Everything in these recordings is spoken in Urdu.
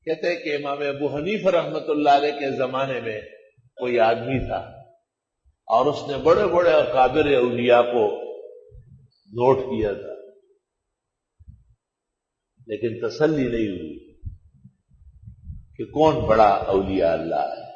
کہتے ہیں کہ امام ابو حنیفہ رحمۃ اللہ علیہ کے زمانے میں کوئی آدمی تھا اور اس نے بڑے بڑے اکابر اولیاء کو نوٹ کیا تھا، لیکن تسلی نہیں ہوئی کہ کون بڑا اولیاء اللہ ہے۔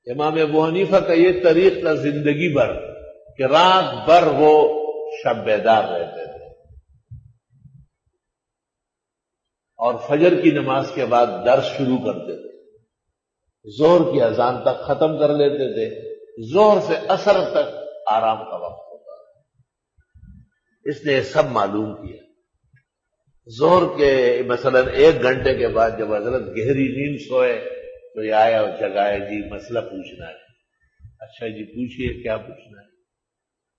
امام ابو حنیفہ کا یہ طریق تھا زندگی بھر کہ رات بھر وہ شب بیدار رہتے تھے اور فجر کی نماز کے بعد درس شروع کرتے تھے، ظہر کی اذان تک ختم کر لیتے تھے، ظہر سے عصر تک آرام کا وقت ہوتا ہے۔ اس نے سب معلوم کیا۔ ظہر کے مثلا 1 گھنٹے کے بعد جب حضرت گہری نیند سوئے تو یہ آیا اور جگایا، جی مسئلہ پوچھنا ہے۔ اچھا جی پوچھئے، کیا پوچھنا ہے؟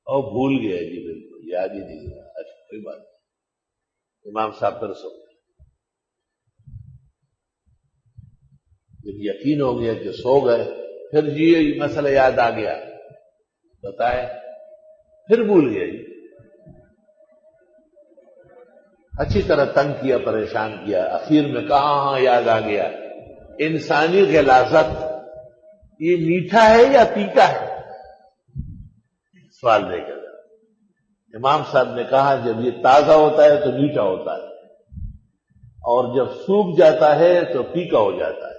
اور بھول گیا جی، بالکل یاد ہی نہیں رہا۔ اچھا کوئی بات نہیں، امام صاحب پھر سو گئے۔ جب یقین ہو گیا کہ سو گئے، پھر جی یہ مسئلہ یاد آ گیا، بتائے، پھر بھول گیا جی۔ اچھی طرح تنگ کیا، پریشان کیا، اخیر میں کہا ہاں یاد آ گیا، انسانی غلاظت یہ میٹھا ہے یا پھیکا ہے؟ سوال دے کر امام صاحب نے کہا جب یہ تازہ ہوتا ہے تو میٹھا ہوتا ہے، اور جب سوکھ جاتا ہے تو پھیکا ہو جاتا ہے۔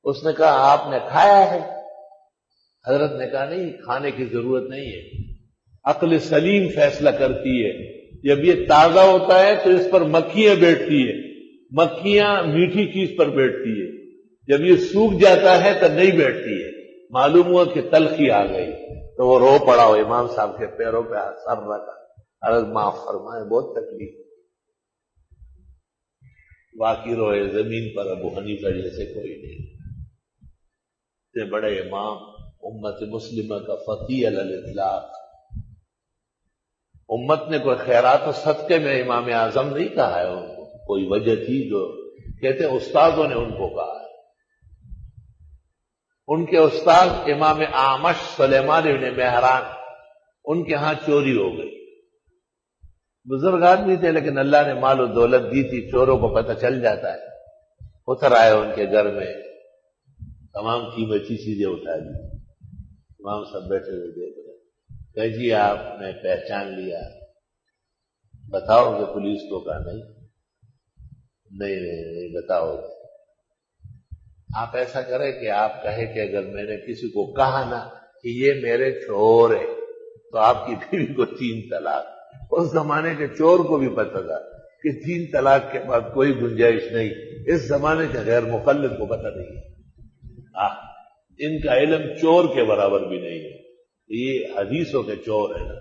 اس نے کہا آپ نے کھایا ہے؟ حضرت نے کہا نہیں، کھانے کی ضرورت نہیں ہے، عقل سلیم فیصلہ کرتی ہے جب یہ تازہ ہوتا ہے تو اس پر مکھیاں بیٹھتی ہے، مکھیاں میٹھی چیز پر بیٹھتی ہے، جب یہ سوکھ جاتا ہے تو نہیں بیٹھتی ہے۔ معلوم ہوا کہ تلخی آ گئی تو وہ رو پڑا، ہو امام صاحب کے پیروں پہ سر رکھا، حضرت معاف فرمائے، بہت تکلیف۔ باقی روئے زمین پر ابو حنیفہ جیسے کوئی نہیں، اتنے بڑے امام، امت مسلمہ کا فقیہ علی الاطلاق۔ امت نے کوئی خیرات و صدقے میں امام اعظم نہیں کہا ہے ان کو، کوئی وجہ تھی جو کہتے ہیں استادوں نے ان کو کہا ہے۔ ان کے استاد امام اعمش سلیمان بن مہران، ان کے ہاں چوری ہو گئی۔ بزرگ آدمی تھے لیکن اللہ نے مال و دولت دی تھی، چوروں کو پتہ چل جاتا ہے، اتر آئے ان کے گھر میں، تمام قیمتی چیزیں اٹھا دی۔ امام صاحب بیٹھے ہوئے دیکھ رہے، کہ جی آپ نے پہچان لیا، بتاؤ گے پولیس کو؟ کہا نہیں بتاؤ گے۔ آپ ایسا کریں کہ آپ کہیں کہ اگر میں نے کسی کو کہا نا کہ یہ میرے چور ہے تو آپ کی بیوی کو 3 طلاق۔ اس زمانے کے چور کو بھی پتہ تھا کہ 3 طلاق کے بعد کوئی گنجائش نہیں، اس زمانے کے غیر مخلد کو پتہ نہیں ہے۔ ان کا علم چور کے برابر بھی نہیں ہے، یہ حدیثوں کے چور ہے نا۔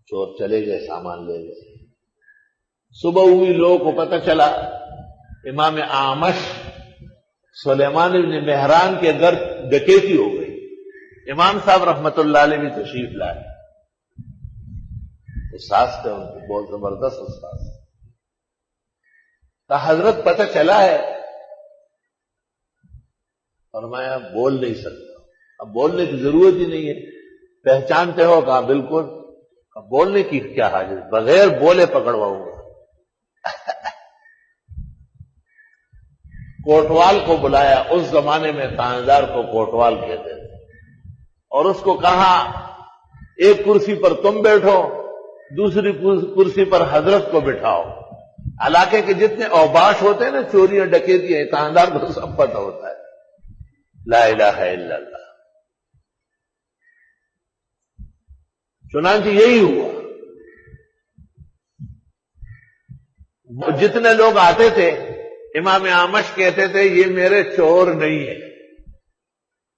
چور چلے گئے، سامان لے گئے۔ صبح ہوئی، لوگوں کو پتہ چلا امام اعمش سلیمان بن مہران کے گھر ڈکیتی ہو گئی۔ امام صاحب رحمت اللہ علیہ بھی تشریف لائے، استاذ تھے ان کو، بہت زبردست استاذ۔ کہا حضرت پتہ چلا ہے؟ فرمایا بول نہیں سکتا۔ اب بولنے کی ضرورت ہی نہیں ہے، پہچانتے ہو؟ کہا بالکل۔ اب بولنے کی کیا حاجت، بغیر بولے پکڑواؤں گا۔ کوٹوال کو بلایا، اس زمانے میں تھاندار کو کوٹوال کہتے تھے، اور اس کو کہا ایک کرسی پر تم بیٹھو، دوسری کرسی پر حضرت کو بٹھاؤ۔ علاقے کے جتنے اوباش ہوتے ہیں نا، چوریاں ڈکیتیاں، تھاندار کو سب پتہ ہوتا ہے۔ لا الہ الا اللہ۔ چنانچہ یہی ہوا، جتنے لوگ آتے تھے امام اعمش کہتے تھے یہ میرے چور نہیں ہے،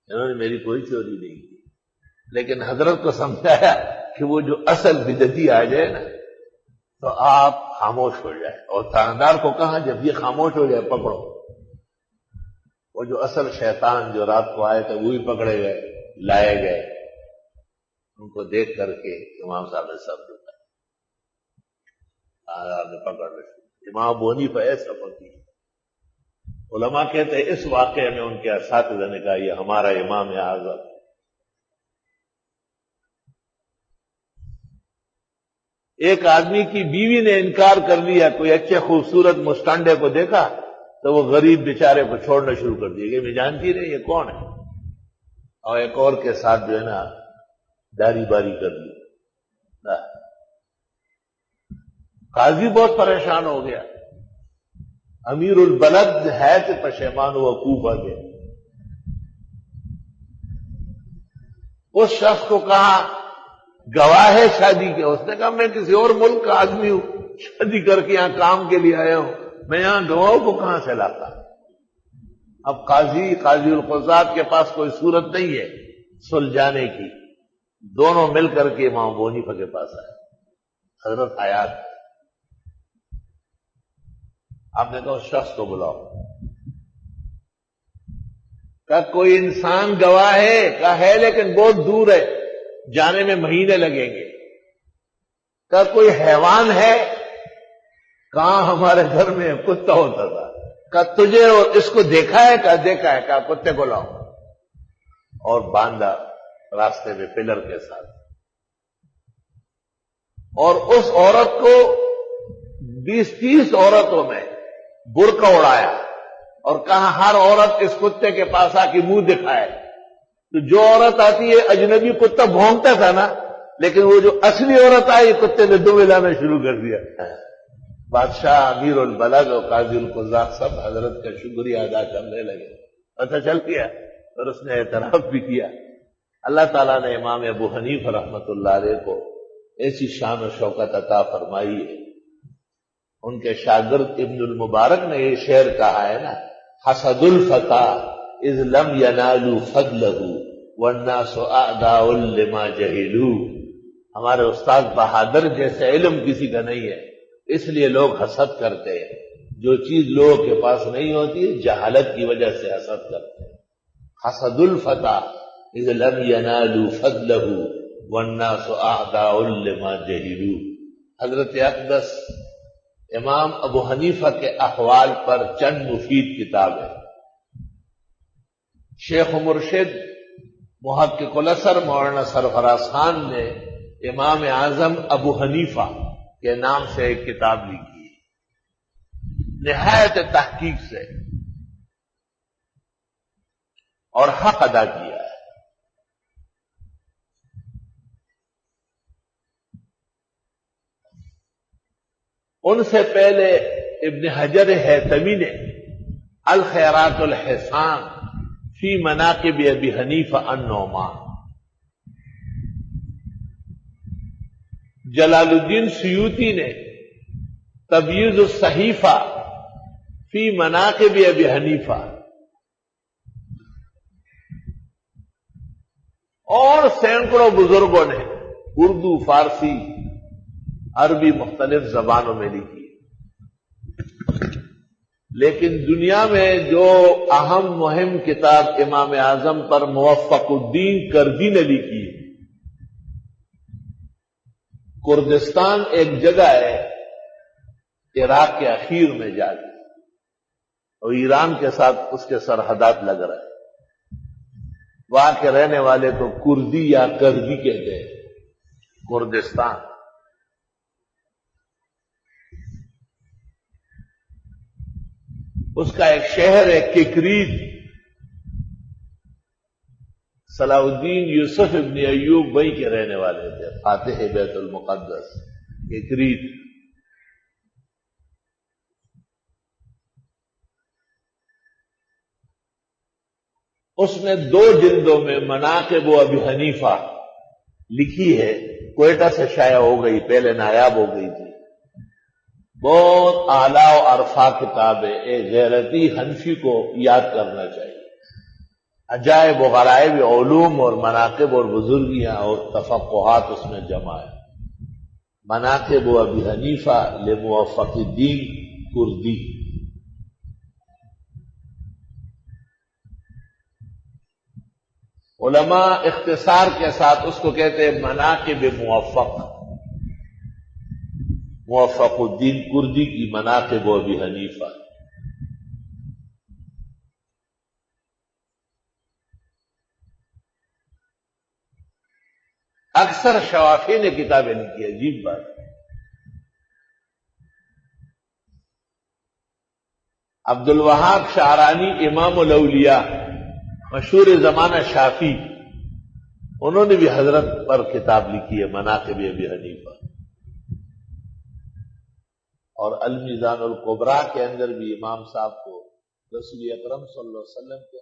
انہوں نے میری کوئی چوری نہیں کی، لیکن حضرت کو سمجھایا کہ وہ جو اصل بدعتی آ جائے نا تو آپ خاموش ہو جائے، اور تھاندار کو کہا جب یہ خاموش ہو جائے پکڑو۔ وہ جو اصل شیطان جو رات کو آئے تھے وہی پکڑے گئے، لائے گئے۔ ان کو دیکھ کر کے امام صاحب نے سب دیا، آپ نے پکڑ رکھا۔ امام ابو حنیفہ ایسا فقیہ، علماء کہتے ہیں اس واقعے میں ان کے اساتذہ نے کہا یہ ہمارا امام اعظم۔ ایک آدمی کی بیوی نے انکار کر لیا، کوئی اچھے خوبصورت مستنڈے کو دیکھا تو وہ غریب بیچارے کو چھوڑنا شروع کر دیا کہ میں جانتی رہی یہ کون ہے، اور ایک اور کے ساتھ جو ہے نا داری باری کر لی۔ قاضی بہت پریشان ہو گیا، امیر البلد ہے کہ پشیمان وقوف آ گیا۔ اس شخص کو کہا گواہ ہے شادی کے، اس نے کہا میں کسی اور ملک کا آدمی ہوں، شادی کر کے یہاں کام کے لیے آیا ہوں، میں یہاں گواہوں کو کہاں سے لاتا۔ اب قاضی القضات کے پاس کوئی صورت نہیں ہے سلجھانے کی، دونوں مل کر کے امام ابو حنیفہ کے پاس آئے۔ حضرت حیات، آپ نے کہا اس شخص کو بلاؤ۔ کہا کوئی انسان گواہ ہے؟ کہا ہے لیکن بہت دور ہے، جانے میں مہینے لگیں گے۔ کہا کوئی حیوان ہے؟ کہاں ہمارے گھر میں کتا ہوتا تھا۔ کہا تجھے اور اس کو دیکھا ہے؟ کہا دیکھا ہے۔ کہا کتے کو لاؤ، اور باندھا راستے میں پلر کے ساتھ، اور اس عورت کو 20-30 عورتوں میں برقع اڑایا اور کہا ہر عورت اس کتے کے پاس آ کے منہ دکھائے۔ تو جو عورت آتی ہے اجنبی کتا بھونکتا تھا نا، لیکن وہ جو اصلی عورت آئی کتے نے دو ملانا شروع کر دیا۔ بادشاہ، امیر البلد اور قاضی القضات سب حضرت کا شکریہ ادا کرنے لگے، پتہ چل گیا، اور اس نے اعتراف بھی کیا۔ اللہ تعالیٰ نے امام ابو حنیفہ رحمۃ اللہ علیہ کو ایسی شان و شوکت عطا فرمائی ہے۔ ان کے شاگرد ابن المبارک نے یہ شعر کہا ہے نا، حسد الفتى اذ لم ينالوا فضله والناس اعداء لما جهلوا۔ ہمارے استاد بہادر جیسے علم کسی کا نہیں ہے، اس لیے لوگ حسد کرتے ہیں۔ جو چیز لوگوں کے پاس نہیں ہوتی جہالت کی وجہ سے حسد کرتے ہیں۔ حسد الفتى اذ لم ينالوا فضله والناس اعداء لما جهلوا۔ حضرت اقدس امام ابو حنیفہ کے احوال پر چند مفید کتابیں۔ شیخ و مرشد محقق الاثر مولانا سرفراز خان نے امام اعظم ابو حنیفہ کے نام سے ایک کتاب لکھی ہے، نہایت تحقیق سے، اور حق ادا کیا ہے۔ ان سے پہلے ابن حجر ہیثمی نے الخیرات الحسان فی مناقب ابی حنیفہ النعمان، جلال الدین سیوطی نے تبییض الصحیفہ فی مناقب ابی حنیفہ، اور سینکڑوں بزرگوں نے اردو، فارسی، عربی مختلف زبانوں میں لکھی۔ لیکن دنیا میں جو اہم مہم کتاب امام اعظم پر موفق الدین کردی نے لکھی ہے۔ کردستان ایک جگہ ہے عراق کے اخیر میں جا کے، اور ایران کے ساتھ اس کے سرحدات لگ رہے ہیں۔ وہاں کے رہنے والے کو کردی یا کردی کہتے ہیں، کردستان۔ اس کا ایک شہر ہے ککریت، صلاح الدین یوسف ابن ایوب وہیں کے رہنے والے تھے، فاتح بیت المقدس، ککریت۔ اس نے 2 جلدوں میں مناقب ابی حنیفہ لکھی ہے، کوئٹہ سے شائع ہو گئی، پہلے نایاب ہو گئی تھی۔ بہت اعلیٰ و ارفع کتاب ہے، ایک غیرتی حنفی کو یاد کرنا چاہیے۔ عجائب و غرائب علوم اور مناقب اور بزرگیاں اور تفقہات اس میں جمع ہے۔ مناقب ابی حنیفہ لموفق الدین کردی۔ علماء اختصار کے ساتھ اس کو کہتے ہیں مناقب موفق الدین کردی کی مناقب ابی حنیفہ۔ اکثر شوافی نے کتابیں لکھی، عجیب بات۔ عبد الوہاب شعرانی امام الاولیاء مشہور زمانہ شافی، انہوں نے بھی حضرت پر کتاب لکھی ہے مناقب ابی حنیفہ، اور المیزان الکبریٰ کے اندر بھی امام صاحب کو رسول اکرم صلی اللہ علیہ وسلم کے